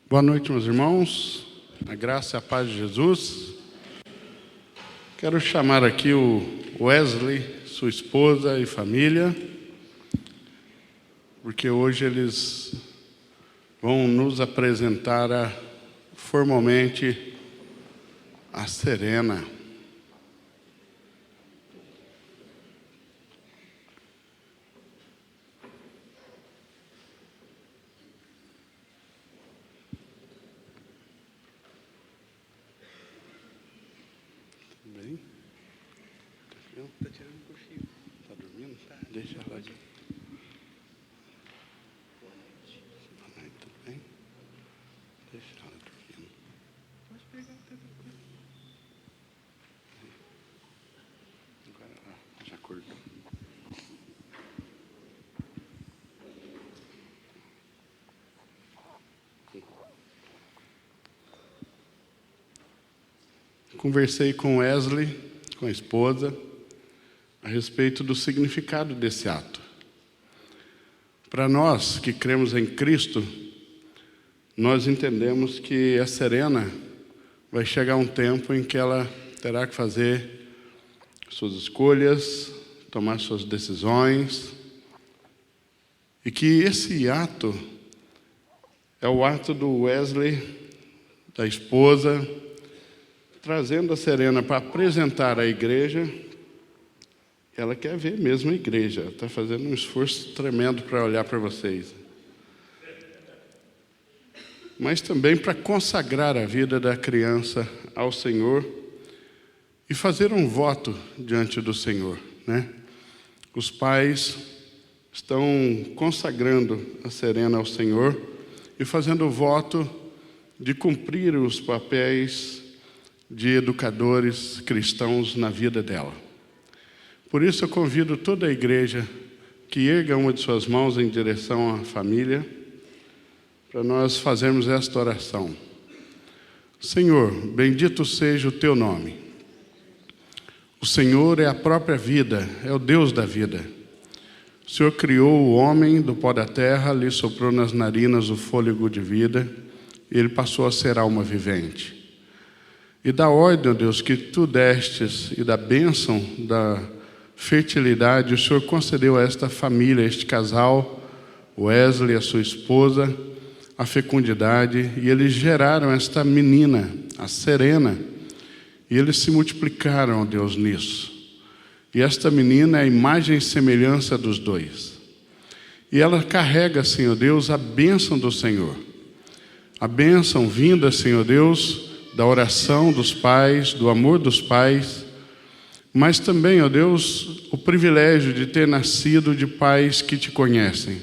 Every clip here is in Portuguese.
Boa noite, meus irmãos. A graça e a paz de Jesus. Quero chamar aqui o Wesley, sua esposa e família, porque hoje eles vão nos apresentar formalmente a Serena. Está tirando um cochilo. Está dormindo? Tá. Deixa ela aqui. Tudo bem? Deixa ela dormindo. Pode pegar o telefone. Agora ela já acordou. Conversei com Wesley, com a esposa, a respeito do significado desse ato. Para nós que cremos em Cristo, nós entendemos que a Serena vai chegar um tempo em que ela terá que fazer suas escolhas, tomar suas decisões, e que esse ato é o ato do Wesley, da esposa, trazendo a Serena para apresentar à igreja. Ela quer ver mesmo a igreja, está fazendo um esforço tremendo para olhar para vocês. Mas também para consagrar a vida da criança ao Senhor e fazer um voto diante do Senhor, né? Os pais estão consagrando a Serena ao Senhor e fazendo o voto de cumprir os papéis de educadores cristãos na vida dela. Por isso eu convido toda a igreja que erga uma de suas mãos em direção à família, para nós fazermos esta oração. Senhor, bendito seja o teu nome. O Senhor é a própria vida, é o Deus da vida. O Senhor criou o homem do pó da terra, lhe soprou nas narinas o fôlego de vida, e ele passou a ser alma vivente. E da ordem, ó Deus, que tu destes e da bênção da fertilidade, o Senhor concedeu a esta família, a este casal, Wesley, a sua esposa, a fecundidade, e eles geraram esta menina, a Serena, e eles se multiplicaram, ó Deus, nisso. E esta menina é a imagem e semelhança dos dois. E ela carrega, Senhor Deus, a bênção do Senhor. A bênção vinda, Senhor Deus, da oração dos pais, do amor dos pais, mas também, ó Deus, o privilégio de ter nascido de pais que te conhecem.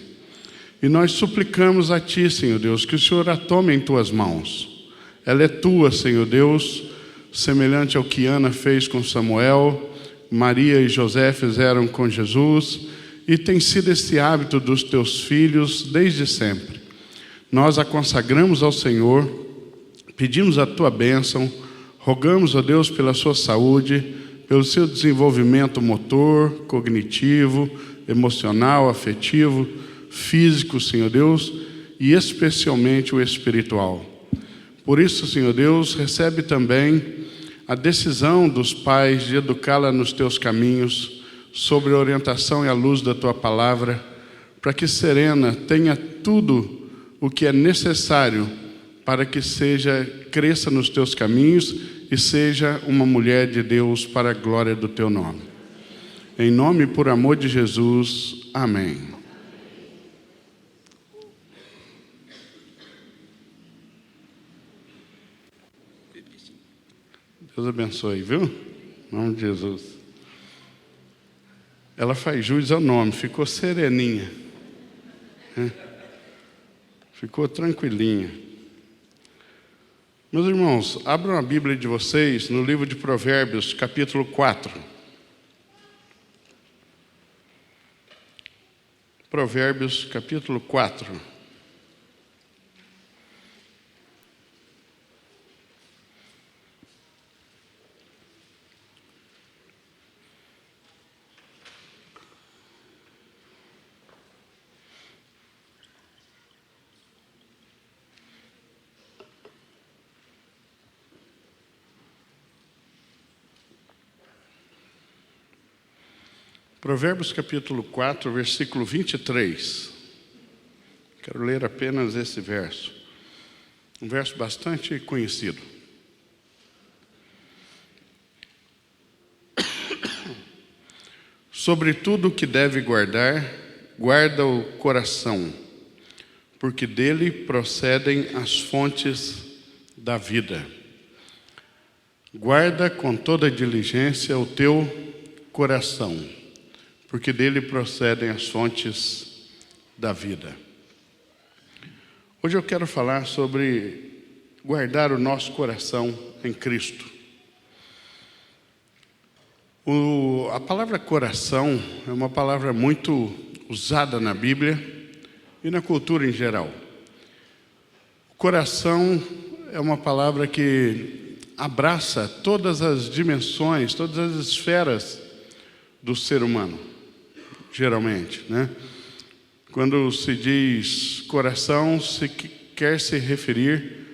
E nós suplicamos a Ti, Senhor Deus, que o Senhor a tome em Tuas mãos. Ela é Tua, Senhor Deus, semelhante ao que Ana fez com Samuel, Maria e José fizeram com Jesus, e tem sido esse hábito dos Teus filhos desde sempre. Nós a consagramos ao Senhor, pedimos a Tua bênção, rogamos a Deus pela sua saúde, pelo seu desenvolvimento motor, cognitivo, emocional, afetivo, físico, Senhor Deus, e especialmente o espiritual. Por isso, Senhor Deus, recebe também a decisão dos pais de educá-la nos Teus caminhos, sobre a orientação e a luz da Tua palavra, para que Serena tenha tudo o que é necessário para que cresça nos Teus caminhos e seja uma mulher de Deus para a glória do Teu nome. Em nome e por amor de Jesus, amém. Deus abençoe, viu? Em nome de Jesus. Ela faz jus ao nome, ficou sereninha. Ficou tranquilinha. Meus irmãos, abram a Bíblia de vocês no livro de Provérbios, capítulo 4. Provérbios, capítulo 4. Provérbios capítulo 4, versículo 23. Quero ler apenas esse verso. Um verso bastante conhecido. Sobre tudo que deve guardar, guarda o coração, porque dele procedem as fontes da vida. Guarda com toda diligência o teu coração, porque dele procedem as fontes da vida. Hoje eu quero falar sobre guardar o nosso coração em Cristo. A palavra coração é uma palavra muito usada na Bíblia e na cultura em geral. Coração é uma palavra que abraça todas as dimensões, todas as esferas do ser humano, geralmente, né? Quando se diz coração, quer se referir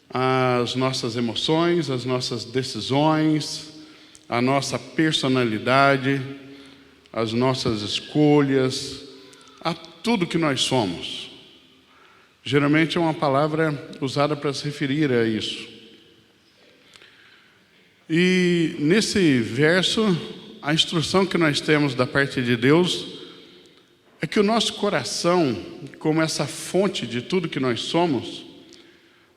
às nossas emoções, às nossas decisões, à nossa personalidade, às nossas escolhas, a tudo que nós somos. Geralmente é uma palavra usada para se referir a isso. E nesse verso, a instrução que nós temos da parte de Deus é que o nosso coração, como essa fonte de tudo que nós somos,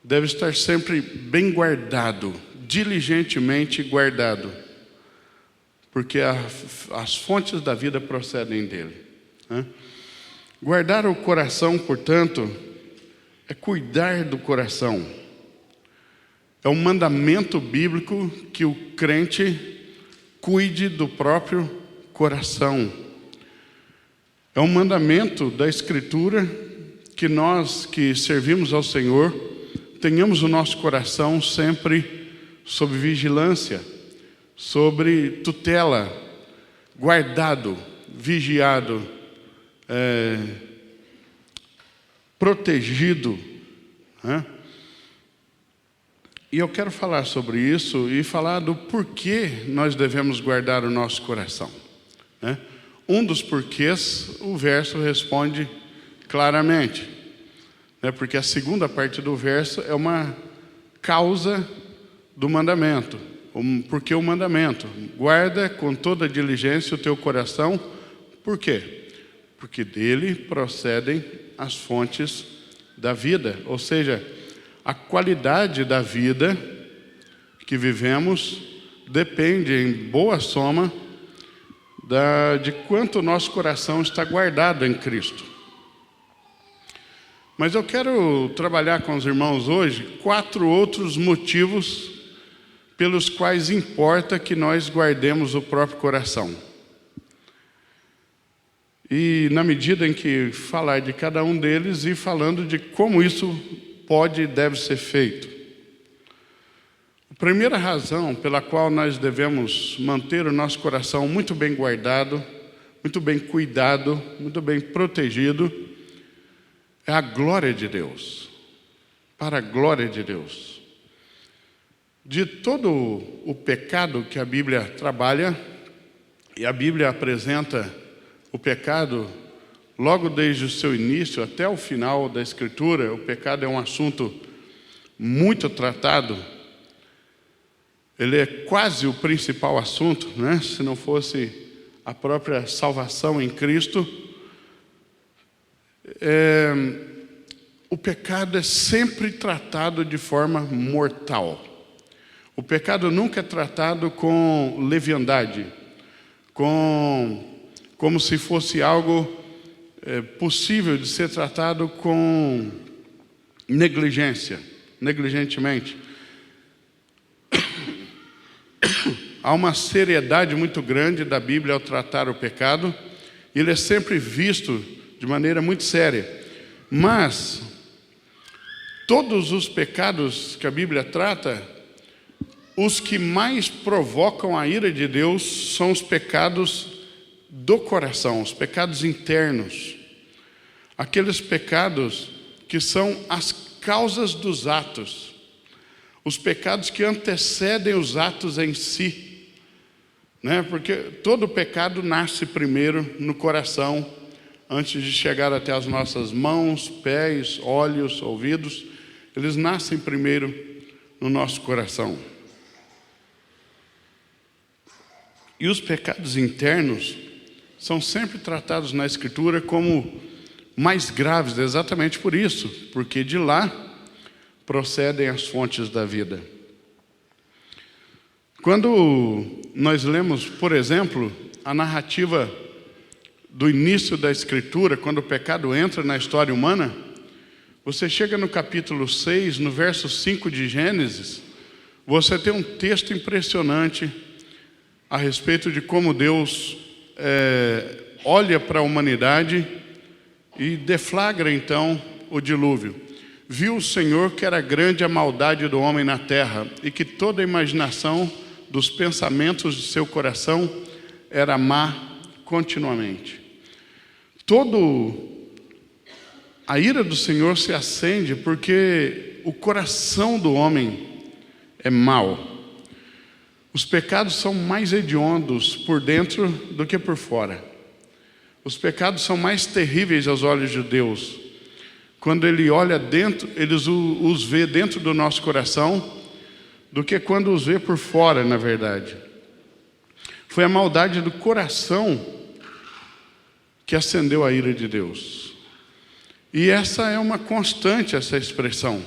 deve estar sempre bem guardado, diligentemente guardado, porque as fontes da vida procedem dele, né? Guardar o coração, portanto, é cuidar do coração. É um mandamento bíblico que o crente cuide do próprio coração. É um mandamento da Escritura que nós que servimos ao Senhor tenhamos o nosso coração sempre sob vigilância, sobre tutela, guardado, vigiado, protegido, né? E eu quero falar sobre isso e falar do porquê nós devemos guardar o nosso coração, né? Um dos porquês, o verso responde claramente, né? Porque a segunda parte do verso é uma causa do mandamento. Porque o mandamento, guarda com toda diligência o teu coração. Por quê? Porque dele procedem as fontes da vida. Ou seja, a qualidade da vida que vivemos depende, em boa soma, de quanto o nosso coração está guardado em Cristo. Mas eu quero trabalhar com os irmãos hoje 4 outros motivos pelos quais importa que nós guardemos o próprio coração. E na medida em que falar de cada um deles e falando de como isso pode e deve ser feito. A primeira razão pela qual nós devemos manter o nosso coração muito bem guardado, muito bem cuidado, muito bem protegido, é a glória de Deus. Para a glória de Deus. De todo o pecado que a Bíblia trabalha, e a Bíblia apresenta o pecado logo desde o seu início até o final da Escritura, o pecado é um assunto muito tratado. Ele é quase o principal assunto, né? Se não fosse a própria salvação em Cristo. O pecado é sempre tratado de forma mortal. O pecado nunca é tratado com leviandade, como se fosse algo possível de ser tratado com negligentemente. Há uma seriedade muito grande da Bíblia ao tratar o pecado, e ele é sempre visto de maneira muito séria. Mas todos os pecados que a Bíblia trata, os que mais provocam a ira de Deus são os pecados do coração, os pecados internos. Aqueles pecados que são as causas dos atos. Os pecados que antecedem os atos em si. né? Porque todo pecado nasce primeiro no coração, antes de chegar até as nossas mãos, pés, olhos, ouvidos. Eles nascem primeiro no nosso coração. E os pecados internos são sempre tratados na Escritura como mais graves, exatamente por isso, porque de lá procedem as fontes da vida. Quando nós lemos, por exemplo, a narrativa do início da Escritura, quando o pecado entra na história humana, você chega no capítulo 6, no verso 5 de Gênesis, você tem um texto impressionante a respeito de como Deus olha para a humanidade e deflagra então o dilúvio. Viu o Senhor que era grande a maldade do homem na terra e que toda a imaginação dos pensamentos de seu coração era má continuamente. A ira do Senhor se acende porque o coração do homem é mau. Os pecados são mais hediondos por dentro do que por fora. Os pecados são mais terríveis aos olhos de Deus. Quando Ele olha dentro, Ele os vê dentro do nosso coração, do que quando os vê por fora, na verdade. Foi a maldade do coração que acendeu a ira de Deus. E essa é uma constante, essa expressão.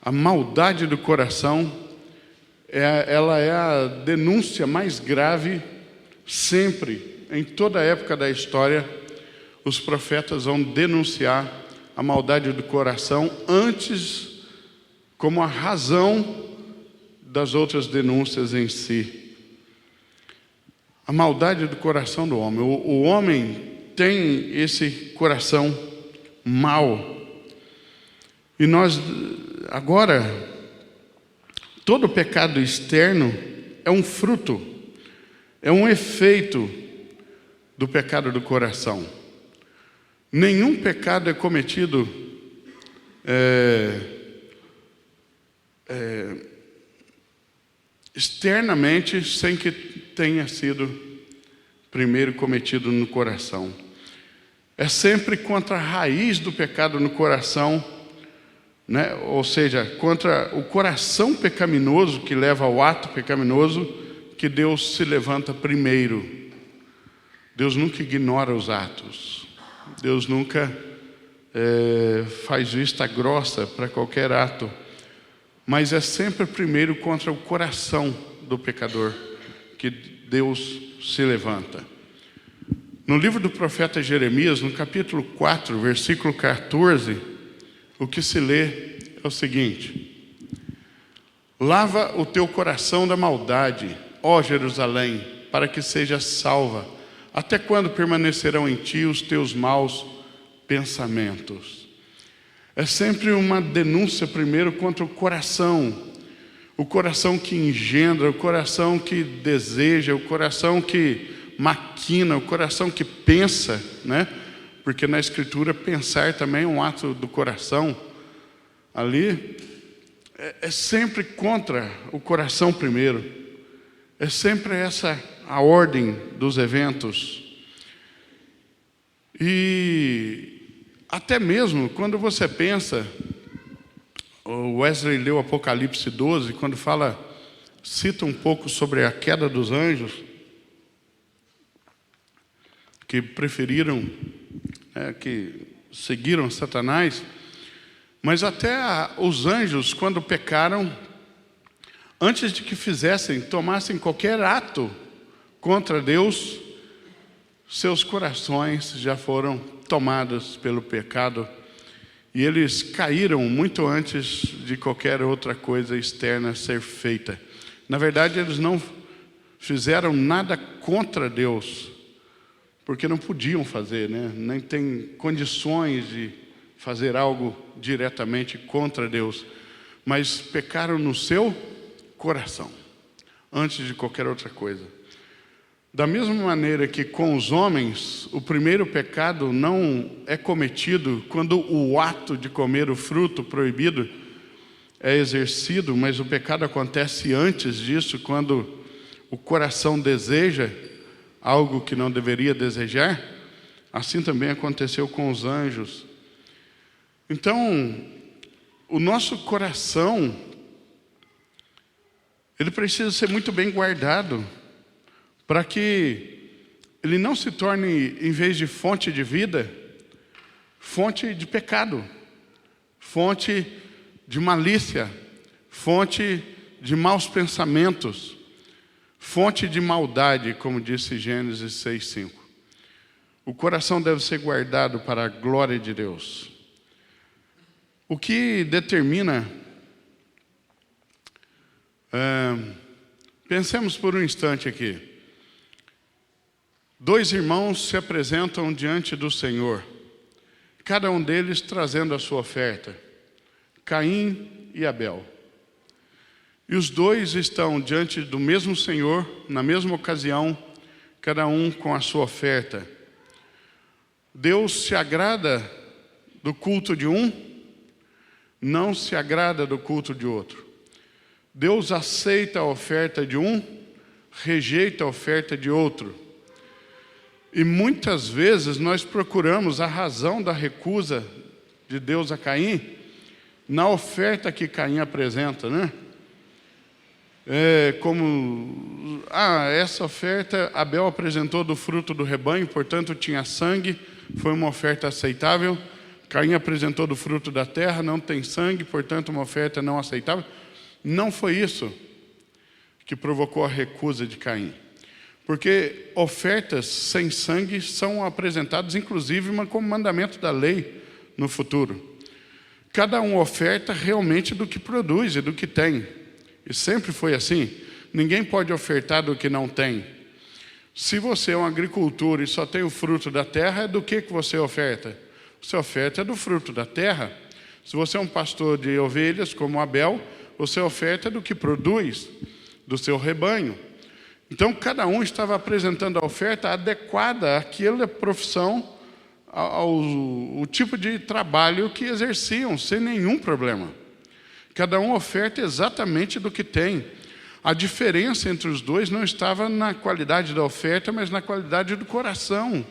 A maldade do coração, ela é a denúncia mais grave sempre, em toda a época da história. Os profetas vão denunciar a maldade do coração antes, como a razão das outras denúncias em si. A maldade do coração do homem. O homem tem esse coração mau. E nós, agora, todo pecado externo é um fruto, é um efeito do pecado do coração. Nenhum pecado é cometido externamente sem que tenha sido primeiro cometido no coração. É sempre contra a raiz do pecado no coração, né? Ou seja, contra o coração pecaminoso que leva ao ato pecaminoso, que Deus se levanta primeiro. Deus nunca ignora os atos. Deus nunca faz vista grossa para qualquer ato. Mas é sempre primeiro contra o coração do pecador que Deus se levanta. No livro do profeta Jeremias, no capítulo 4, versículo 14, o que se lê é o seguinte: lava o teu coração da maldade, ó Jerusalém, para que sejas salva. Até quando permanecerão em ti os teus maus pensamentos? É sempre uma denúncia primeiro contra o coração que engendra, o coração que deseja, o coração que maquina, o coração que pensa, né? Porque na Escritura pensar também é um ato do coração. Ali é sempre contra o coração primeiro. É sempre essa a ordem dos eventos. E até mesmo quando você pensa, o Wesley leu Apocalipse 12, quando cita um pouco sobre a queda dos anjos, que preferiram, que seguiram Satanás, mas até os anjos, quando pecaram, antes de que tomassem qualquer ato contra Deus, seus corações já foram tomados pelo pecado e eles caíram muito antes de qualquer outra coisa externa ser feita. Na verdade, eles não fizeram nada contra Deus, porque não podiam fazer, né? Nem tem condições de fazer algo diretamente contra Deus, mas pecaram no seu coração, antes de qualquer outra coisa. Da mesma maneira que com os homens, o primeiro pecado não é cometido quando o ato de comer o fruto proibido é exercido, mas o pecado acontece antes disso, quando o coração deseja algo que não deveria desejar, assim também aconteceu com os anjos. Então, o nosso coração, ele precisa ser muito bem guardado, para que ele não se torne, em vez de fonte de vida, fonte de pecado, fonte de malícia, fonte de maus pensamentos, fonte de maldade, como disse Gênesis 6:5. O coração deve ser guardado para a glória de Deus. O que determina... pensemos por um instante aqui. 2 irmãos se apresentam diante do Senhor, cada um deles trazendo a sua oferta, Caim e Abel. E os 2 estão diante do mesmo Senhor, na mesma ocasião, cada um com a sua oferta. Deus se agrada do culto de um, não se agrada do culto de outro. Deus aceita a oferta de um, rejeita a oferta de outro. E muitas vezes nós procuramos a razão da recusa de Deus a Caim na oferta que Caim apresenta, né? Essa oferta Abel apresentou do fruto do rebanho, portanto tinha sangue, foi uma oferta aceitável. Caim apresentou do fruto da terra, não tem sangue, portanto uma oferta não aceitável. Não foi isso que provocou a recusa de Caim. Porque ofertas sem sangue são apresentadas, inclusive, como mandamento da lei no futuro. Cada um oferta realmente do que produz e do que tem. E sempre foi assim. Ninguém pode ofertar do que não tem. Se você é um agricultor e só tem o fruto da terra, do que você oferta? Você oferta do fruto da terra. Se você é um pastor de ovelhas, como Abel, você oferta do que produz, do seu rebanho. Então, cada um estava apresentando a oferta adequada àquela profissão, ao tipo de trabalho que exerciam, sem nenhum problema. Cada um oferta exatamente do que tem. A diferença entre os 2 não estava na qualidade da oferta, mas na qualidade do coração.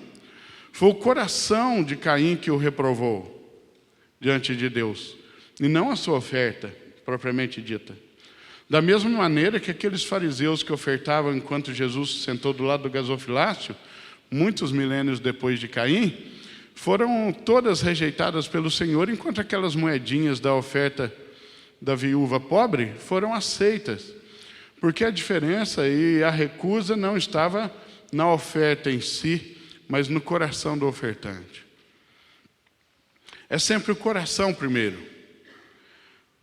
Foi o coração de Caim que o reprovou diante de Deus, e não a sua oferta, propriamente dita. Da mesma maneira que aqueles fariseus que ofertavam enquanto Jesus se sentou do lado do gasofilácio, muitos milênios depois de Caim, foram todas rejeitadas pelo Senhor, enquanto aquelas moedinhas da oferta da viúva pobre foram aceitas. Porque a diferença e a recusa não estava na oferta em si, mas no coração do ofertante. É sempre o coração primeiro.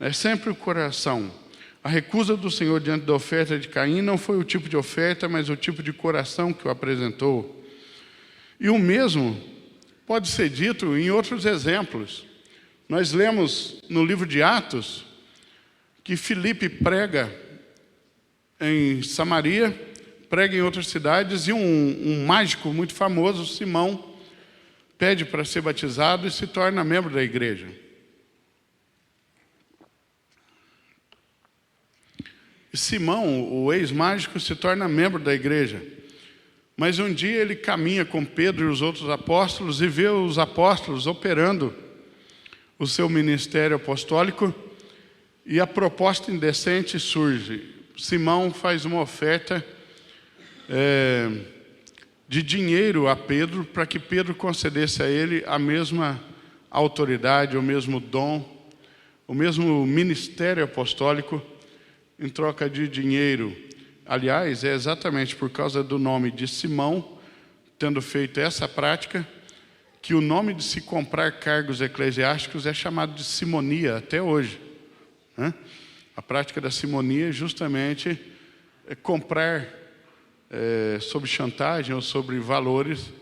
É sempre o coração. A recusa do Senhor diante da oferta de Caim não foi o tipo de oferta, mas o tipo de coração que o apresentou. E o mesmo pode ser dito em outros exemplos. Nós lemos no livro de Atos que Filipe prega em Samaria, prega em outras cidades, e um mágico muito famoso, Simão, pede para ser batizado e se torna membro da igreja. E Simão, o ex-mágico, se torna membro da igreja. Mas um dia ele caminha com Pedro e os outros apóstolos e vê os apóstolos operando o seu ministério apostólico, e a proposta indecente surge. Simão faz uma oferta de dinheiro a Pedro, para que Pedro concedesse a ele a mesma autoridade, o mesmo dom, o mesmo ministério apostólico, em troca de dinheiro. Aliás, é exatamente por causa do nome de Simão, tendo feito essa prática, que o nome de se comprar cargos eclesiásticos é chamado de simonia até hoje, né? A prática da simonia justamente é comprar sob chantagem ou sobre valores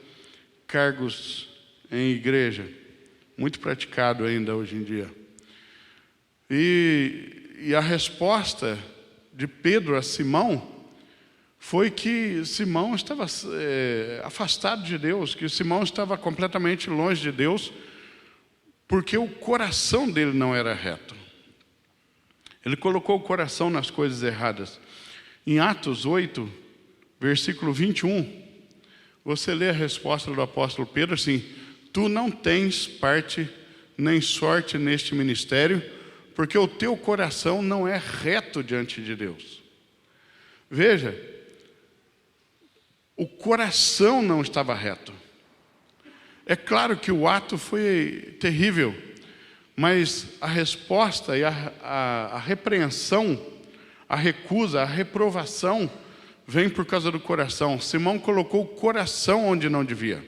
cargos em igreja, muito praticado ainda hoje em dia. E a resposta de Pedro a Simão foi que Simão estava afastado de Deus, que Simão estava completamente longe de Deus, porque o coração dele não era reto. Ele colocou o coração nas coisas erradas. Em Atos 8, versículo 21, você lê a resposta do apóstolo Pedro assim: tu não tens parte nem sorte neste ministério, porque o teu coração não é reto diante de Deus. Veja, o coração não estava reto. É claro que o ato foi terrível, mas a resposta e a repreensão, a recusa, a reprovação vem por causa do coração. Simão colocou o coração onde não devia.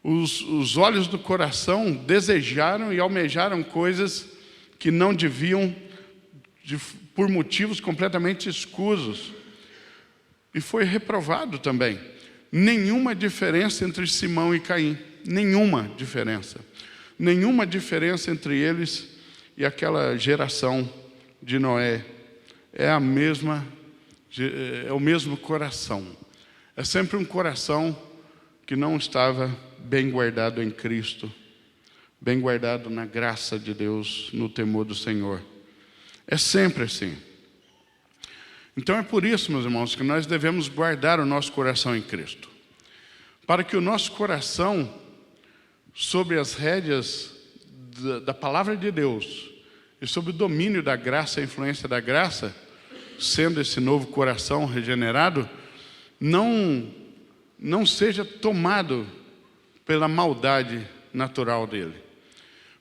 Os olhos do coração desejaram e almejaram coisas que não deviam, por motivos completamente escusos. E foi reprovado também. Nenhuma diferença entre Simão e Caim. Nenhuma diferença. Nenhuma diferença entre eles e aquela geração de Noé. É o mesmo coração. É sempre um coração que não estava bem guardado em Cristo, bem guardado na graça de Deus, no temor do Senhor. É sempre assim. Então é por isso, meus irmãos, que nós devemos guardar o nosso coração em Cristo. Para que o nosso coração, sob as rédeas da palavra de Deus e sob o domínio da graça, a influência da graça, sendo esse novo coração regenerado, não seja tomado pela maldade natural dele.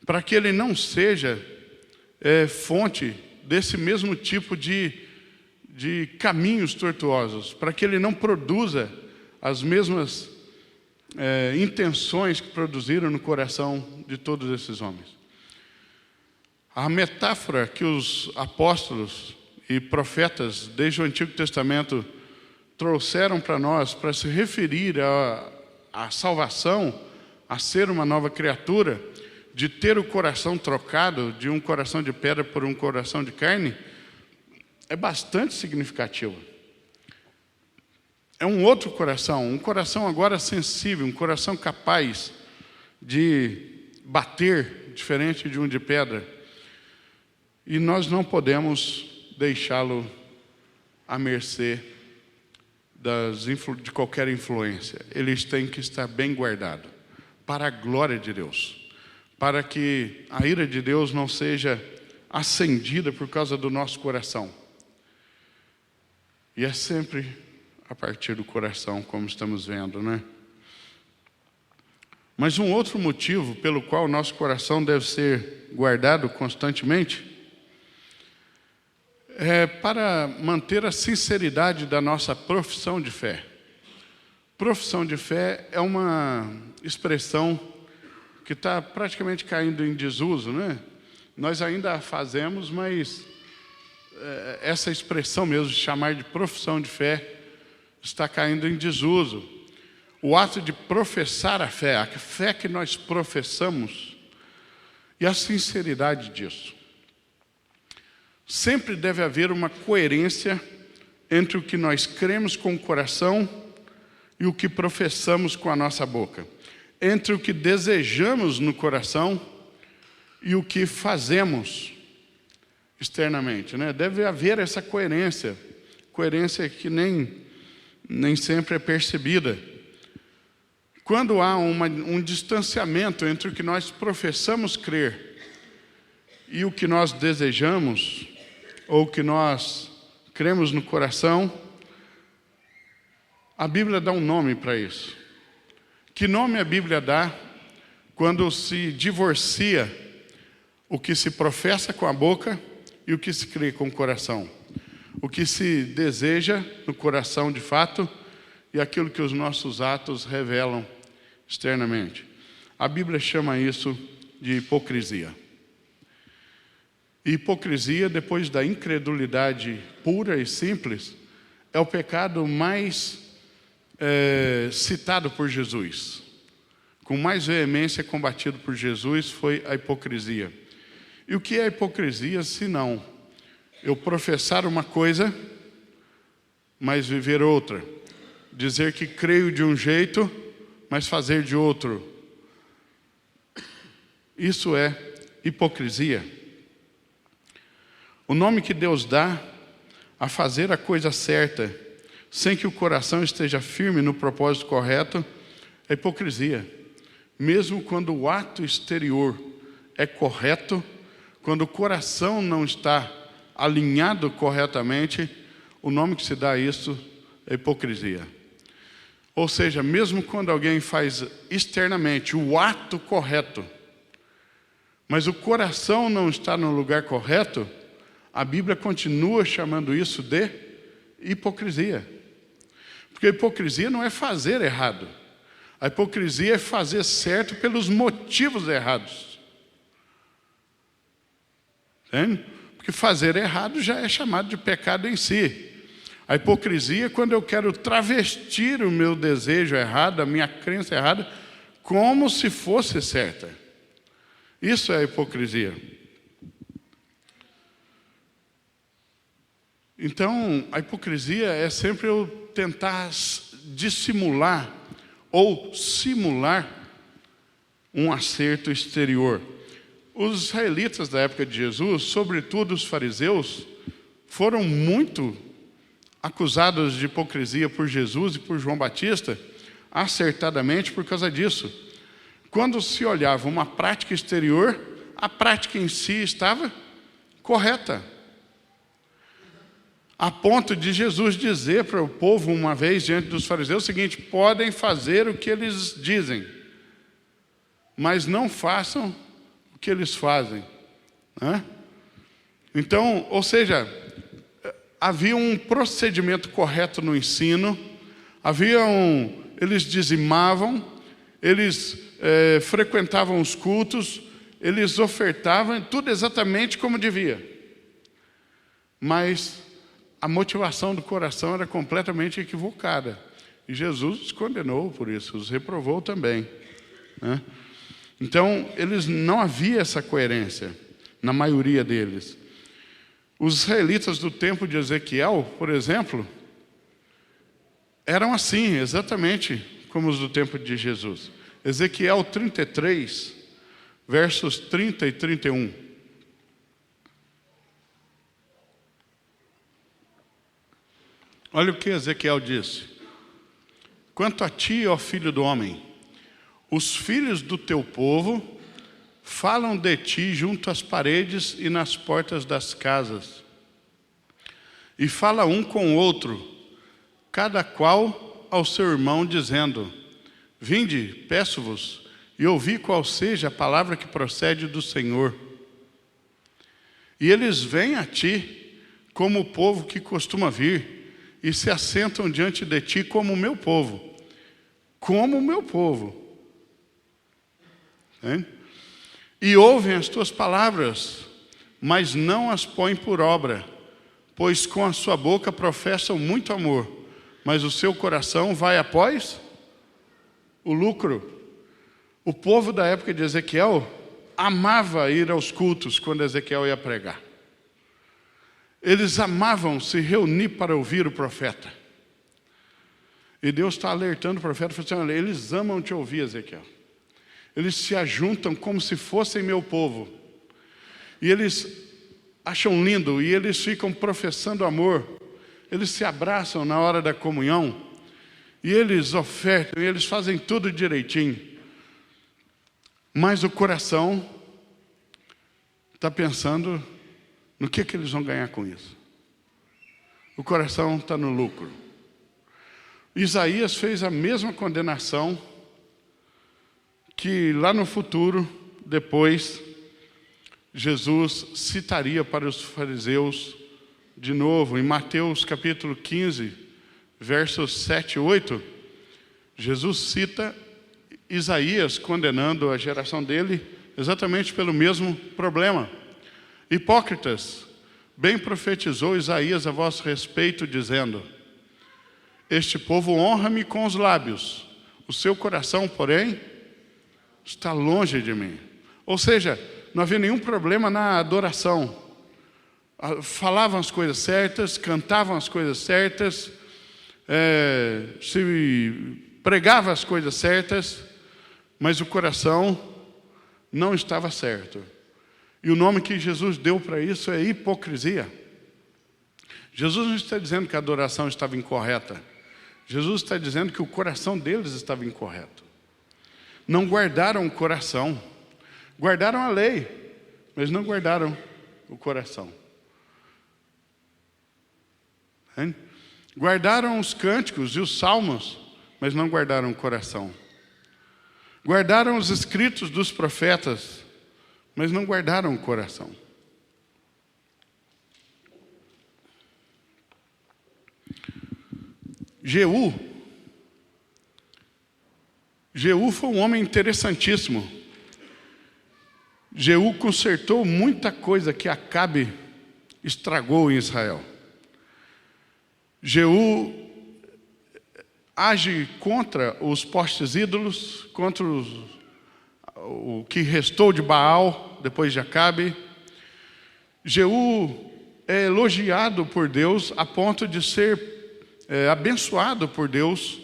Para que ele não seja fonte desse mesmo tipo de caminhos tortuosos, para que ele não produza as mesmas intenções que produziram no coração de todos esses homens. A metáfora que os apóstolos e profetas desde o Antigo Testamento trouxeram para nós para se referir à salvação, a ser uma nova criatura, de ter o coração trocado de um coração de pedra por um coração de carne, é bastante significativo. É um outro coração, um coração agora sensível, um coração capaz de bater, diferente de um de pedra. E nós não podemos deixá-lo à mercê de qualquer influência. Eles têm que estar bem guardados, para a glória de Deus, para que a ira de Deus não seja acendida por causa do nosso coração. E é sempre a partir do coração, como estamos vendo, né? Mas um outro motivo pelo qual o nosso coração deve ser guardado constantemente é para manter a sinceridade da nossa profissão de fé. Profissão de fé é uma expressão que está praticamente caindo em desuso, né? Nós ainda a fazemos, mas essa expressão mesmo de chamar de profissão de fé está caindo em desuso. O ato de professar a fé que nós professamos e a sinceridade disso. Sempre deve haver uma coerência entre o que nós cremos com o coração e o que professamos com a nossa boca. Entre o que desejamos no coração e o que fazemos externamente, né? Deve haver essa coerência que nem sempre é percebida. Quando há um distanciamento entre o que nós professamos crer e o que nós desejamos, ou o que nós cremos no coração, a Bíblia dá um nome para isso. Que nome a Bíblia dá quando se divorcia o que se professa com a boca e o que se crê com o coração? O que se deseja no coração de fato e aquilo que os nossos atos revelam externamente. A Bíblia chama isso de hipocrisia. E hipocrisia, depois da incredulidade pura e simples, é o pecado mais citado por Jesus. Com mais veemência combatido por Jesus foi a hipocrisia. E o que é a hipocrisia, se não eu professar uma coisa, mas viver outra? Dizer que creio de um jeito, mas fazer de outro. Isso é hipocrisia. O nome que Deus dá a fazer a coisa certa, sem que o coração esteja firme no propósito correto, é hipocrisia. Mesmo quando o ato exterior é correto, quando o coração não está alinhado corretamente, o nome que se dá a isso é hipocrisia. Ou seja, mesmo quando alguém faz externamente o ato correto, mas o coração não está no lugar correto, a Bíblia continua chamando isso de hipocrisia. Porque a hipocrisia não é fazer errado. A hipocrisia é fazer certo pelos motivos errados. Entende? Porque fazer errado já é chamado de pecado em si. A hipocrisia é quando eu quero travestir o meu desejo errado, a minha crença errada, como se fosse certa. Isso é a hipocrisia. Então, a hipocrisia é sempre eu tentar dissimular ou simular um acerto exterior. Os israelitas da época de Jesus, sobretudo os fariseus, foram muito acusados de hipocrisia por Jesus e por João Batista, acertadamente por causa disso. Quando se olhava uma prática exterior, a prática em si estava correta. A ponto de Jesus dizer para o povo uma vez diante dos fariseus o seguinte: podem fazer o que eles dizem, mas não façam o que eles fazem. Né? Então, ou seja, havia um procedimento correto no ensino, eles dizimavam, eles frequentavam os cultos, eles ofertavam, tudo exatamente como devia. Mas a motivação do coração era completamente equivocada. E Jesus os condenou por isso, os reprovou também. Né? Então, não havia essa coerência, na maioria deles. Os israelitas do tempo de Ezequiel, por exemplo, eram assim, exatamente como os do tempo de Jesus. Ezequiel 33, versos 30 e 31. Olha o que Ezequiel disse: quanto a ti, ó filho do homem, os filhos do teu povo falam de ti junto às paredes e nas portas das casas. E fala um com o outro, cada qual ao seu irmão, dizendo: vinde, peço-vos, e ouvi qual seja a palavra que procede do Senhor. E eles vêm a ti como o povo que costuma vir, e se assentam diante de ti como o meu povo. Como o meu povo. Hein? E ouvem as tuas palavras, mas não as põem por obra, pois com a sua boca professam muito amor, mas o seu coração vai após o lucro. O povo da época de Ezequiel amava ir aos cultos quando Ezequiel ia pregar. Eles amavam se reunir para ouvir o profeta. E Deus está alertando o profeta, falando assim: olha, eles amam te ouvir, Ezequiel. Eles se ajuntam como se fossem meu povo. E eles acham lindo, e eles ficam professando amor. Eles se abraçam na hora da comunhão. E eles ofertam, e eles fazem tudo direitinho. Mas o coração está pensando no que eles vão ganhar com isso. O coração está no lucro. Isaías fez a mesma condenação que lá no futuro, depois, Jesus citaria para os fariseus de novo. Em Mateus capítulo 15, versos 7 e 8, Jesus cita Isaías condenando a geração dele exatamente pelo mesmo problema. Hipócritas, bem profetizou Isaías a vosso respeito, dizendo: este povo honra-me com os lábios, o seu coração, porém, está longe de mim. Ou seja, não havia nenhum problema na adoração. Falavam as coisas certas, cantavam as coisas certas, se pregavam as coisas certas, mas o coração não estava certo. E o nome que Jesus deu para isso é hipocrisia. Jesus não está dizendo que a adoração estava incorreta. Jesus está dizendo que o coração deles estava incorreto. Não guardaram o coração. Guardaram a lei, mas não guardaram o coração. Hein? Guardaram os cânticos e os salmos, mas não guardaram o coração. Guardaram os escritos dos profetas, mas não guardaram o coração. Jeú foi um homem interessantíssimo. Jeú consertou muita coisa que Acabe estragou em Israel. Jeú age contra os postes ídolos, contra o que restou de Baal depois de Acabe. Jeú é elogiado por Deus a ponto de ser abençoado por Deus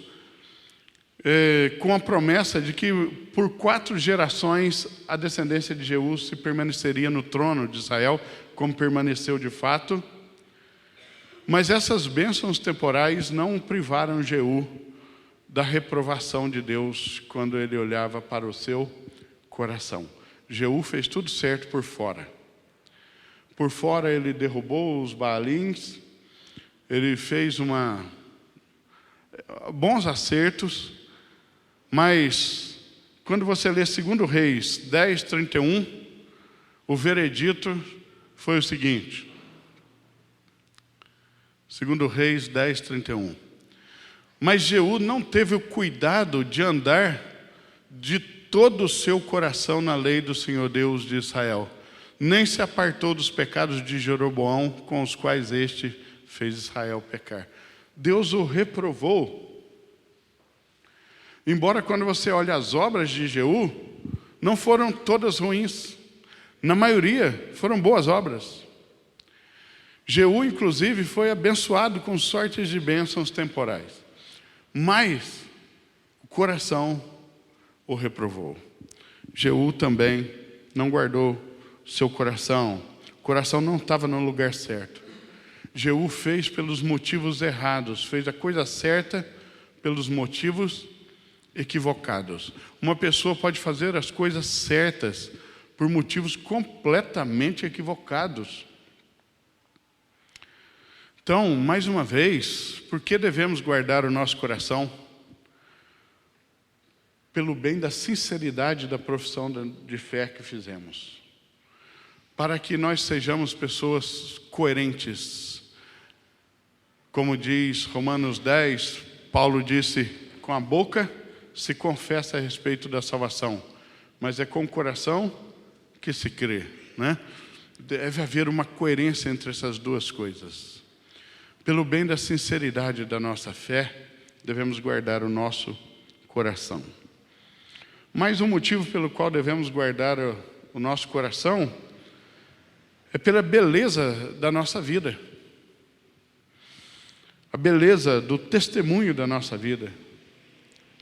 com a promessa de que por 4 gerações a descendência de Jeú se permaneceria no trono de Israel, como permaneceu de fato. Mas essas bênçãos temporais não privaram Jeú da reprovação de Deus quando ele olhava para o seu coração. Jeú fez tudo certo por fora. Por fora ele derrubou os Baalins, ele fez bons acertos, mas quando você lê 2 Reis 10:31, o veredito foi o seguinte. 2 Reis 10:31. Mas Jeú não teve o cuidado de andar de todo o seu coração na lei do Senhor Deus de Israel, nem se apartou dos pecados de Jeroboão, com os quais este fez Israel pecar. Deus o reprovou. Embora quando você olha as obras de Jeú, não foram todas ruins. Na maioria foram boas obras. Jeú, inclusive, foi abençoado com sortes de bênçãos temporais. Mas o coração o reprovou. Jeú também não guardou seu coração. O coração não estava no lugar certo. Jeú fez pelos motivos errados, fez a coisa certa pelos motivos equivocados. Uma pessoa pode fazer as coisas certas por motivos completamente equivocados. Então, mais uma vez, por que devemos guardar o nosso coração? Pelo bem da sinceridade da profissão de fé que fizemos. Para que nós sejamos pessoas coerentes. Como diz Romanos 10, Paulo disse, com a boca se confessa a respeito da salvação, mas é com o coração que se crê, né? Deve haver uma coerência entre essas duas coisas. Pelo bem da sinceridade da nossa fé, devemos guardar o nosso coração. Mas um motivo pelo qual devemos guardar o nosso coração é pela beleza da nossa vida. A beleza do testemunho da nossa vida.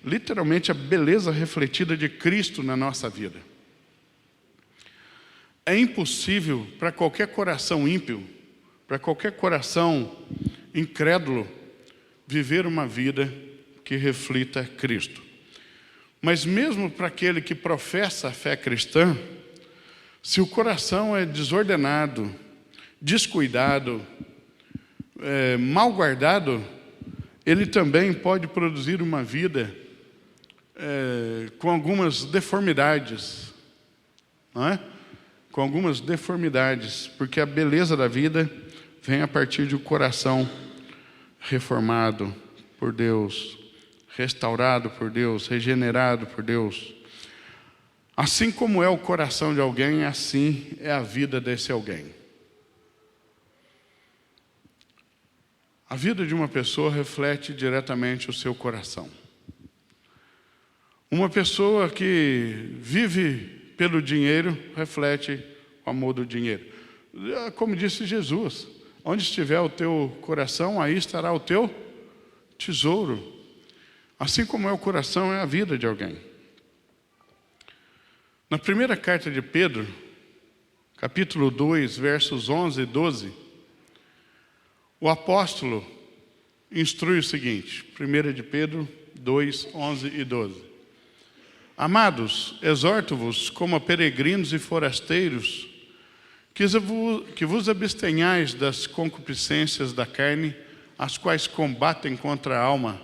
Literalmente a beleza refletida de Cristo na nossa vida. É impossível para qualquer coração ímpio, para qualquer coração incrédulo, viver uma vida que reflita Cristo. Mas mesmo para aquele que professa a fé cristã, se o coração é desordenado, descuidado, mal guardado, ele também pode produzir uma vida com algumas deformidades, não é? Com algumas deformidades, porque a beleza da vida vem a partir de um coração reformado por Deus, restaurado por Deus, regenerado por Deus. Assim como é o coração de alguém, assim é a vida desse alguém. A vida de uma pessoa reflete diretamente o seu coração. Uma pessoa que vive pelo dinheiro reflete o amor do dinheiro. Como disse Jesus, onde estiver o teu coração, aí estará o teu tesouro. Assim como é o coração, é a vida de alguém. Na primeira carta de Pedro, capítulo 2, versos 11 e 12, O apóstolo instrui o seguinte, 1 de Pedro 2, 11 e 12. Amados, exorto-vos como a peregrinos e forasteiros, que vos abstenhais das concupiscências da carne, as quais combatem contra a alma,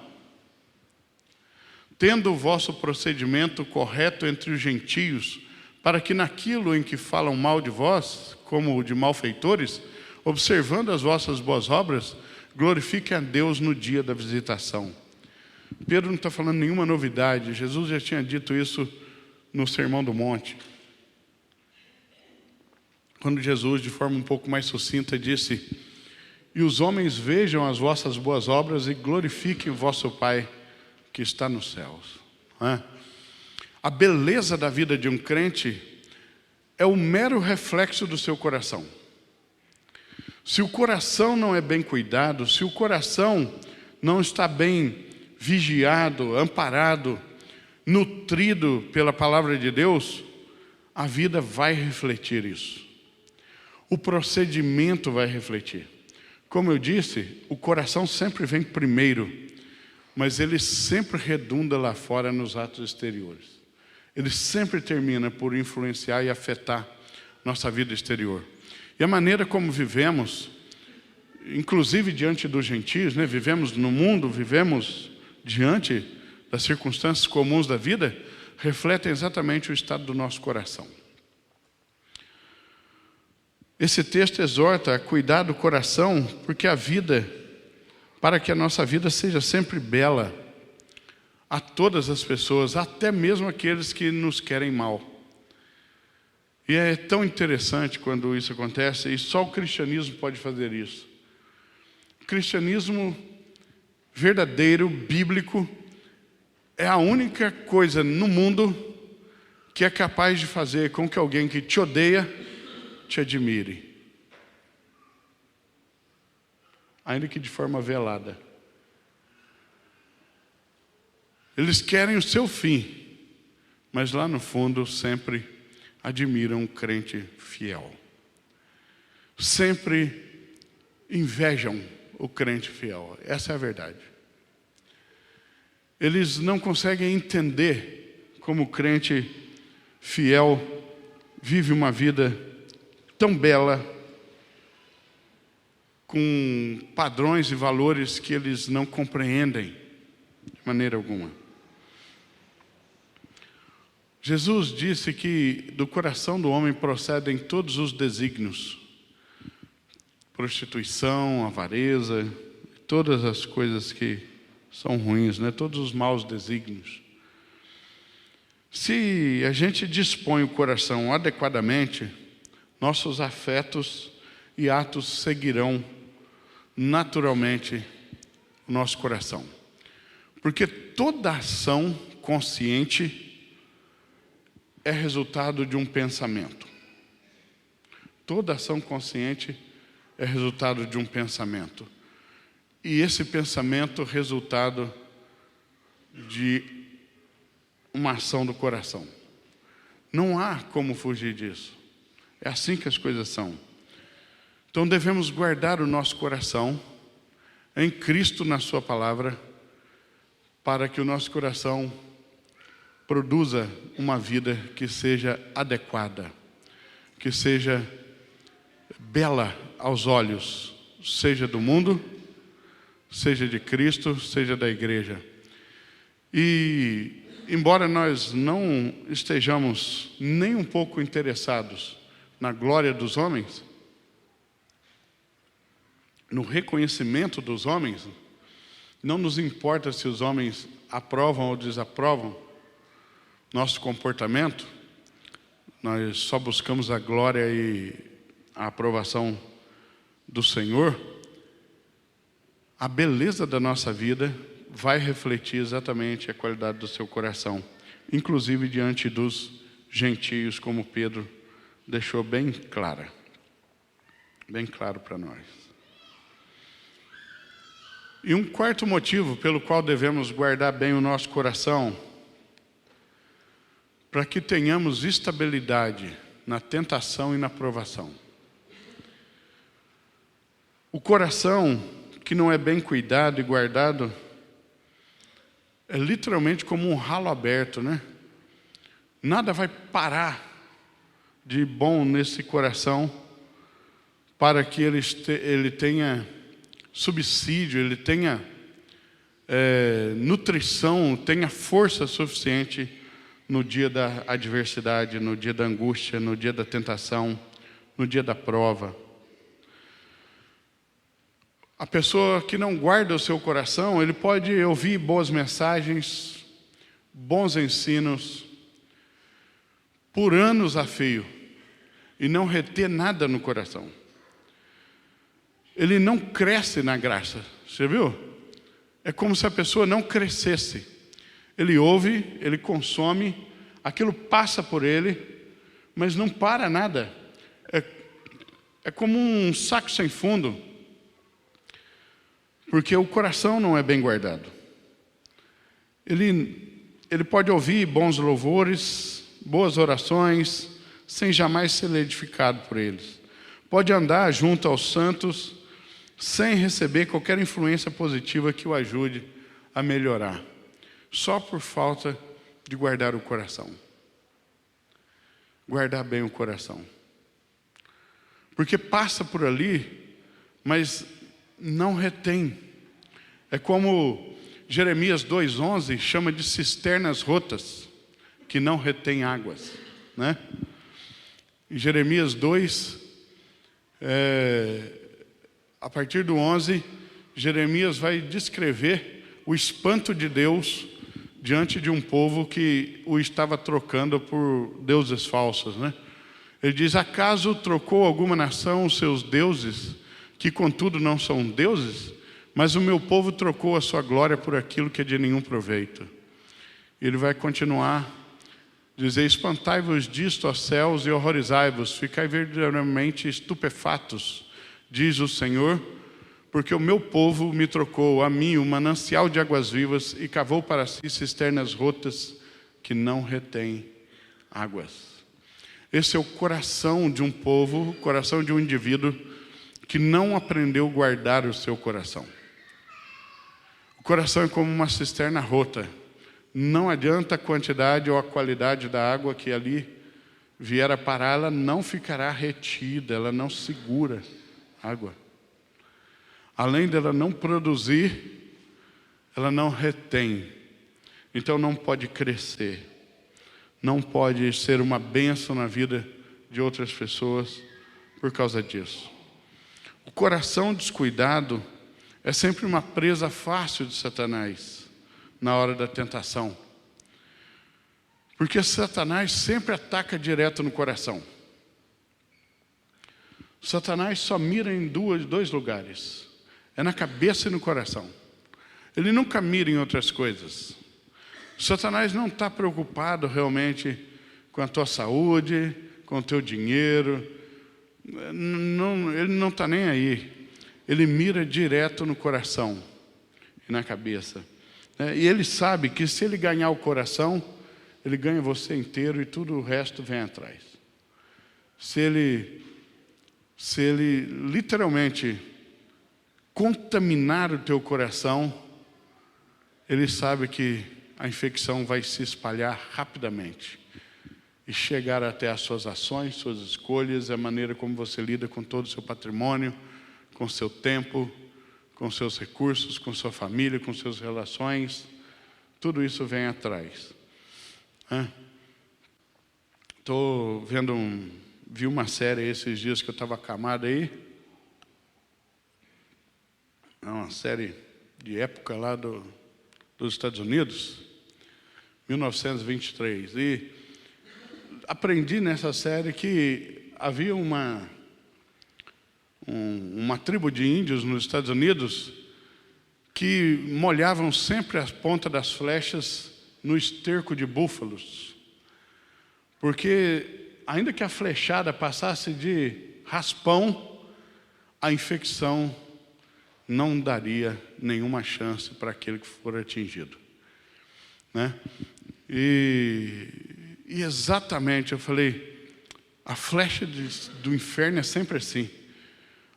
tendo o vosso procedimento correto entre os gentios, para que naquilo em que falam mal de vós, como de malfeitores, observando as vossas boas obras, glorifiquem a Deus no dia da visitação. Pedro não está falando nenhuma novidade, Jesus já tinha dito isso no Sermão do Monte. Quando Jesus, de forma um pouco mais sucinta, disse: e os homens vejam as vossas boas obras e glorifiquem o vosso Pai que está nos céus. A beleza da vida de um crente é o mero reflexo do seu coração. Se o coração não é bem cuidado, se o coração não está bem vigiado, amparado, nutrido pela palavra de Deus, a vida vai refletir isso. O procedimento vai refletir. Como eu disse, o coração sempre vem primeiro, mas ele sempre redunda lá fora nos atos exteriores. Ele sempre termina por influenciar e afetar nossa vida exterior. E a maneira como vivemos, inclusive diante dos gentios, vivemos no mundo, vivemos diante das circunstâncias comuns da vida, refletem exatamente o estado do nosso coração. Esse texto exorta a cuidar do coração, porque para que a nossa vida seja sempre bela a todas as pessoas, até mesmo aqueles que nos querem mal. E é tão interessante quando isso acontece, e só o cristianismo pode fazer isso. O cristianismo verdadeiro, bíblico, é a única coisa no mundo que é capaz de fazer com que alguém que te odeia te admire, ainda que de forma velada. Eles querem o seu fim, mas lá no fundo sempre admiram um crente fiel. Sempre invejam o crente fiel. Essa é a verdade. Eles não conseguem entender como o crente fiel vive uma vida tão bela, com padrões e valores que eles não compreendem de maneira alguma. Jesus disse que do coração do homem procedem todos os desígnios: prostituição, avareza, todas as coisas que são ruins, todos os maus desígnios. Se a gente dispõe o coração adequadamente, nossos afetos e atos seguirão naturalmente o nosso coração. Porque toda ação consciente é resultado de um pensamento. Toda ação consciente é resultado de um pensamento. E esse pensamento é resultado de uma ação do coração. Não há como fugir disso. É assim que as coisas são. Então devemos guardar o nosso coração em Cristo, na sua palavra, para que o nosso coração produza uma vida que seja adequada, que seja bela aos olhos, seja do mundo, seja de Cristo, seja da igreja. E embora nós não estejamos nem um pouco interessados na glória dos homens, no reconhecimento dos homens, não nos importa se os homens aprovam ou desaprovam nosso comportamento, nós só buscamos a glória e a aprovação do Senhor. A beleza da nossa vida vai refletir exatamente a qualidade do seu coração, inclusive diante dos gentios, como Pedro deixou bem claro para nós. E um quarto motivo pelo qual devemos guardar bem o nosso coração, para que tenhamos estabilidade na tentação e na provação. O coração que não é bem cuidado e guardado é literalmente como um ralo aberto, né? Nada vai parar de bom nesse coração para que ele tenha subsídio, ele tenha nutrição, tenha força suficiente no dia da adversidade, no dia da angústia, no dia da tentação, no dia da prova. A pessoa que não guarda o seu coração, ele pode ouvir boas mensagens, bons ensinos, por anos a fio, e não reter nada no coração. Ele não cresce na graça, você viu? É como se a pessoa não crescesse. Ele ouve, ele consome, aquilo passa por ele, mas não para nada. É como um saco sem fundo, porque o coração não é bem guardado. Ele pode ouvir bons louvores, boas orações, sem jamais ser edificado por eles. Pode andar junto aos santos, sem receber qualquer influência positiva que o ajude a melhorar, só por falta de guardar o coração. Guardar bem o coração. Porque passa por ali, mas não retém. É como Jeremias 2:11 chama de cisternas rotas, que não retém águas, né? Em Jeremias 2, a partir do 11, Jeremias vai descrever o espanto de Deus diante de um povo que o estava trocando por deuses falsos, né? Ele diz: acaso trocou alguma nação os seus deuses, que contudo não são deuses? Mas o meu povo trocou a sua glória por aquilo que é de nenhum proveito. Ele vai continuar, dizer: espantai-vos disto, ó céus, e horrorizai-vos, ficai verdadeiramente estupefatos, diz o Senhor, porque o meu povo me trocou a mim um manancial de águas vivas e cavou para si cisternas rotas que não retêm águas. Esse é o coração de um povo, o coração de um indivíduo que não aprendeu a guardar o seu coração. O coração é como uma cisterna rota. Não adianta a quantidade ou a qualidade da água que ali vier a parar, ela não ficará retida, ela não segura água. Além dela não produzir, ela não retém. Então não pode crescer. Não pode ser uma bênção na vida de outras pessoas por causa disso. O coração descuidado é sempre uma presa fácil de Satanás na hora da tentação. Porque Satanás sempre ataca direto no coração. Satanás só mira em dois lugares. É na cabeça e no coração. Ele nunca mira em outras coisas. Satanás não está preocupado realmente com a tua saúde, com o teu dinheiro. Ele não está nem aí. Ele mira direto no coração e na cabeça. E ele sabe que se ele ganhar o coração, ele ganha você inteiro e tudo o resto vem atrás. Se ele literalmente contaminar o teu coração, ele sabe que a infecção vai se espalhar rapidamente e chegar até as suas ações, suas escolhas, a maneira como você lida com todo o seu patrimônio, com o seu tempo, com seus recursos, com sua família, com suas relações. Tudo isso vem atrás. Vi uma série esses dias que eu estava acamado aí. É uma série de época lá dos Estados Unidos, 1923. E aprendi nessa série que havia uma tribo de índios nos Estados Unidos que molhavam sempre a ponta das flechas no esterco de búfalos. Porque ainda que a flechada passasse de raspão, a infecção não daria nenhuma chance para aquele que for atingido, né? E exatamente, eu falei, a flecha do inferno é sempre assim.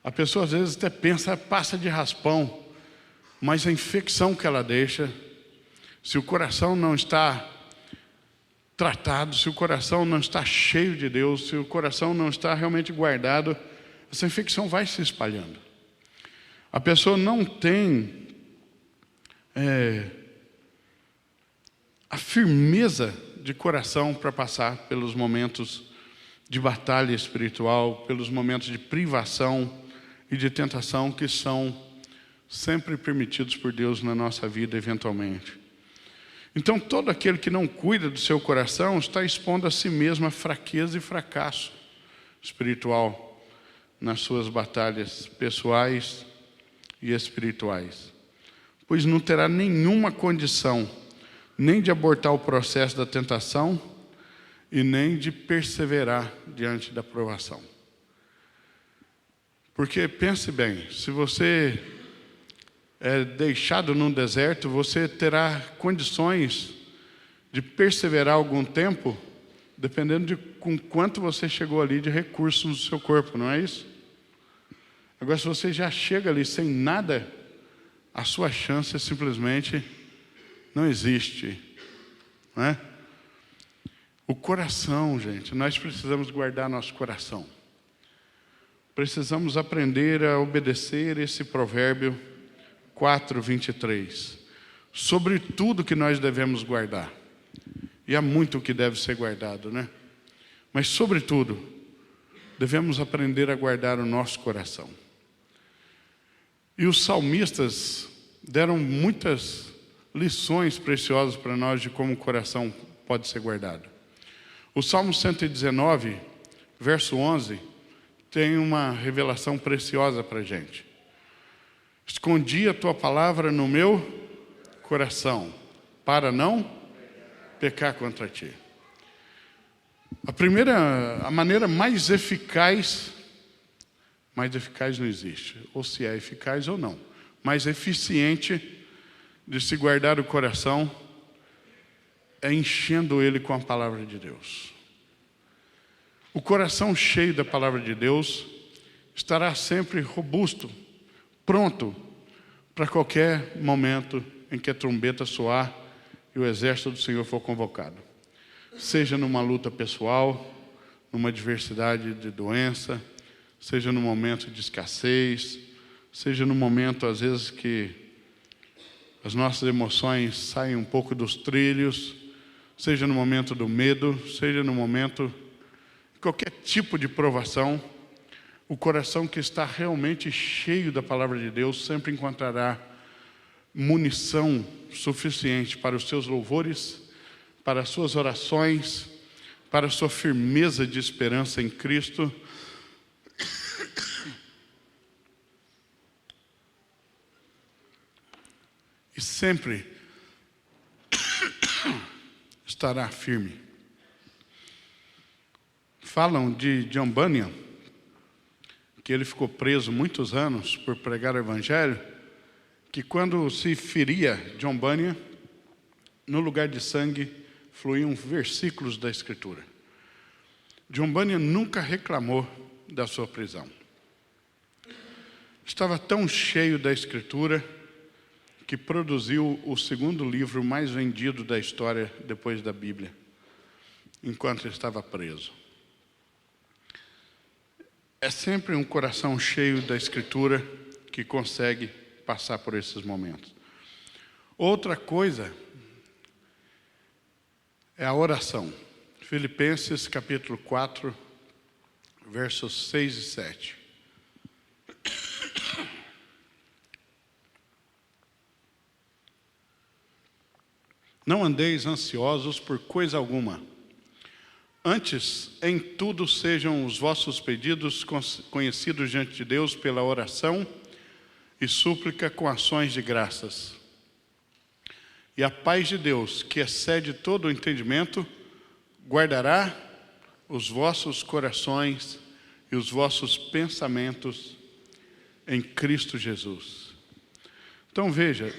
A pessoa às vezes até pensa, passa de raspão, mas a infecção que ela deixa, se o coração não está tratado, se o coração não está cheio de Deus, se o coração não está realmente guardado, essa infecção vai se espalhando. A pessoa não tem a firmeza de coração para passar pelos momentos de batalha espiritual, pelos momentos de privação e de tentação que são sempre permitidos por Deus na nossa vida eventualmente. Então todo aquele que não cuida do seu coração está expondo a si mesmo a fraqueza e fracasso espiritual nas suas batalhas pessoais e espirituais, pois não terá nenhuma condição nem de abortar o processo da tentação e nem de perseverar diante da provação. Porque pense bem, se você é deixado num deserto, você terá condições de perseverar algum tempo, dependendo de com quanto você chegou ali de recursos no seu corpo, não é isso? Agora, se você já chega ali sem nada, a sua chance simplesmente não existe, não é? O coração, gente, nós precisamos guardar nosso coração. Precisamos aprender a obedecer esse provérbio 4:23. Sobre tudo que nós devemos guardar. E há muito que deve ser guardado, né? Mas sobretudo, devemos aprender a guardar o nosso coração. E os salmistas deram muitas lições preciosas para nós de como o coração pode ser guardado. O Salmo 119, verso 11, tem uma revelação preciosa para a gente. Escondi a tua palavra no meu coração, para não pecar contra ti. A maneira mais eficaz não existe, ou se é eficaz ou não, mais eficiente de se guardar o coração é enchendo ele com a palavra de Deus. O coração cheio da palavra de Deus estará sempre robusto, pronto para qualquer momento em que a trombeta soar e o exército do Senhor for convocado. Seja numa luta pessoal, numa adversidade de doença, seja num momento de escassez, seja num momento, às vezes, que as nossas emoções saem um pouco dos trilhos, seja no momento do medo, seja no momento de qualquer tipo de provação, o coração que está realmente cheio da palavra de Deus sempre encontrará munição suficiente para os seus louvores, para as suas orações, para a sua firmeza de esperança em Cristo. E sempre estará firme. Falam de John Bunyan, que ele ficou preso muitos anos por pregar o Evangelho, que quando se feria John Bunyan, no lugar de sangue, fluíam versículos da Escritura. John Bunyan nunca reclamou da sua prisão. Estava tão cheio da Escritura que produziu o segundo livro mais vendido da história depois da Bíblia, enquanto ele estava preso. É sempre um coração cheio da Escritura que consegue passar por esses momentos. Outra coisa é a oração. Filipenses capítulo 4, versos 6 e 7. Não andeis ansiosos por coisa alguma. Antes, em tudo sejam os vossos pedidos conhecidos diante de Deus pela oração e súplica com ações de graças. E a paz de Deus, que excede todo o entendimento, guardará os vossos corações e os vossos pensamentos em Cristo Jesus. Então veja,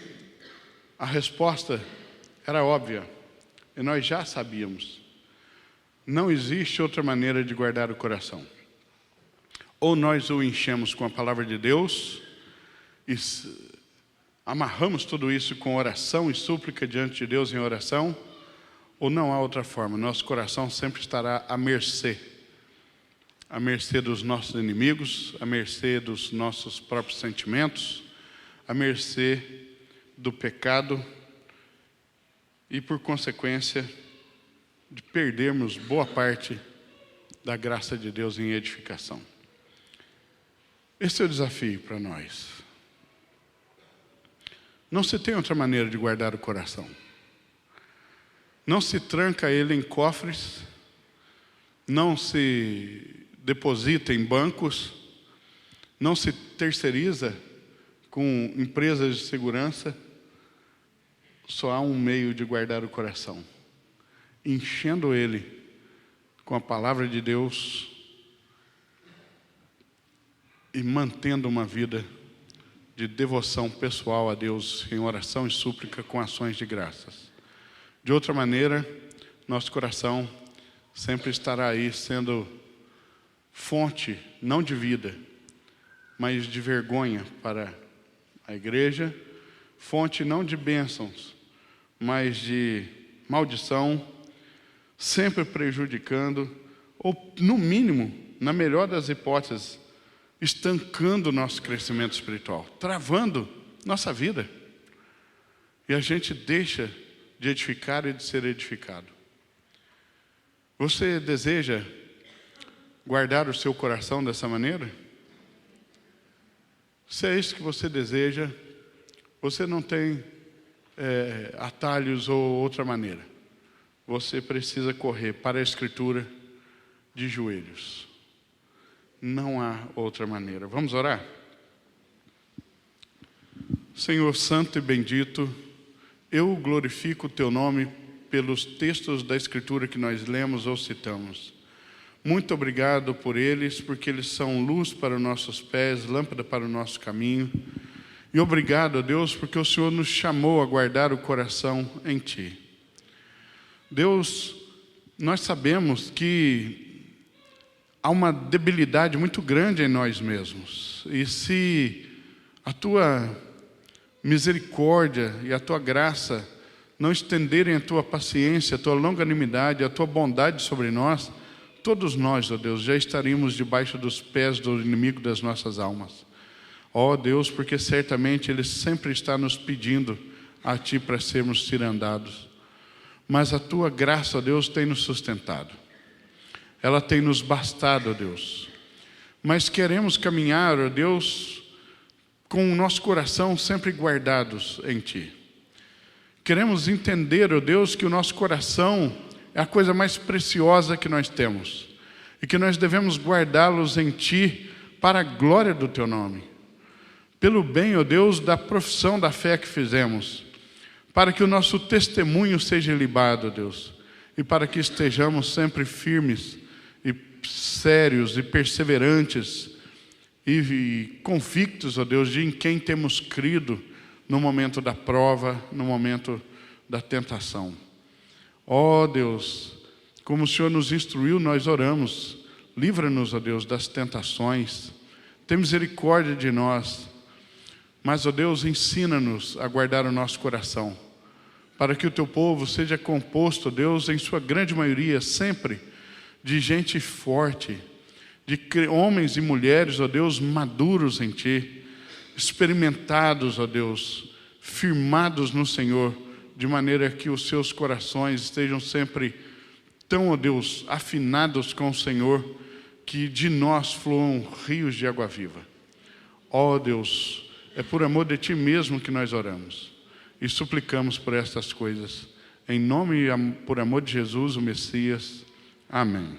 a resposta era óbvia, e nós já sabíamos. Não existe outra maneira de guardar o coração. ou nós o enchemos com a palavra de Deus e amarramos tudo isso com oração e súplica diante de Deus em oração, ou não há outra forma. Nosso coração sempre estará à mercê dos nossos inimigos, à mercê dos nossos próprios sentimentos, à mercê do pecado e, por consequência, de perdermos boa parte da graça de Deus em edificação. Esse é o desafio para nós. Não se tem outra maneira de guardar o coração. Não se tranca ele em cofres, não se deposita em bancos, não se terceiriza com empresas de segurança. Só há um meio de guardar o coração: enchendo ele com a palavra de Deus e mantendo uma vida de devoção pessoal a Deus em oração e súplica com ações de graças. De outra maneira, nosso coração sempre estará aí sendo fonte, não de vida, mas de vergonha para a igreja, fonte não de bênçãos, mas de maldição, sempre prejudicando, ou no mínimo, na melhor das hipóteses, estancando o nosso crescimento espiritual, travando nossa vida. E a gente deixa de edificar e de ser edificado. Você deseja guardar o seu coração dessa maneira? Se é isso que você deseja, você não tem atalhos ou outra maneira. Você precisa correr para a Escritura de joelhos. Não há outra maneira. Vamos orar? Senhor santo e bendito, eu glorifico o Teu nome pelos textos da Escritura que nós lemos ou citamos. Muito obrigado por eles, porque eles são luz para os nossos pés, lâmpada para o nosso caminho. E obrigado, Deus, porque o Senhor nos chamou a guardar o coração em Ti. Deus, nós sabemos que há uma debilidade muito grande em nós mesmos. E se a Tua misericórdia e a Tua graça não estenderem a Tua paciência, a Tua longanimidade, a Tua bondade sobre nós, todos nós, ó Deus, já estaríamos debaixo dos pés do inimigo das nossas almas. Ó Deus, porque certamente Ele sempre está nos pedindo a Ti para sermos cirandados. Mas a Tua graça, ó Deus, tem nos sustentado. Ela tem nos bastado, ó Deus. Mas queremos caminhar, ó Deus, com o nosso coração sempre guardados em Ti. Queremos entender, ó Deus, que o nosso coração é a coisa mais preciosa que nós temos. E que nós devemos guardá-los em Ti para a glória do Teu nome. Pelo bem, ó Deus, da profissão da fé que fizemos. Para que o nosso testemunho seja ilibado, ó Deus. E para que estejamos sempre firmes e sérios e perseverantes e convictos, ó Deus, de em quem temos crido no momento da prova, no momento da tentação. Ó Deus, como o Senhor nos instruiu, nós oramos. Livra-nos, ó Deus, das tentações. Tem misericórdia de nós. Mas, ó Deus, ensina-nos a guardar o nosso coração, para que o Teu povo seja composto, ó Deus, em sua grande maioria, sempre, de gente forte, de homens e mulheres, ó Deus, maduros em Ti, experimentados, ó Deus, firmados no Senhor, de maneira que os seus corações estejam sempre tão, ó Deus, afinados com o Senhor, que de nós fluam rios de água viva. Ó Deus, é por amor de Ti mesmo que nós oramos e suplicamos por estas coisas. Em nome e por amor de Jesus, o Messias. Amém.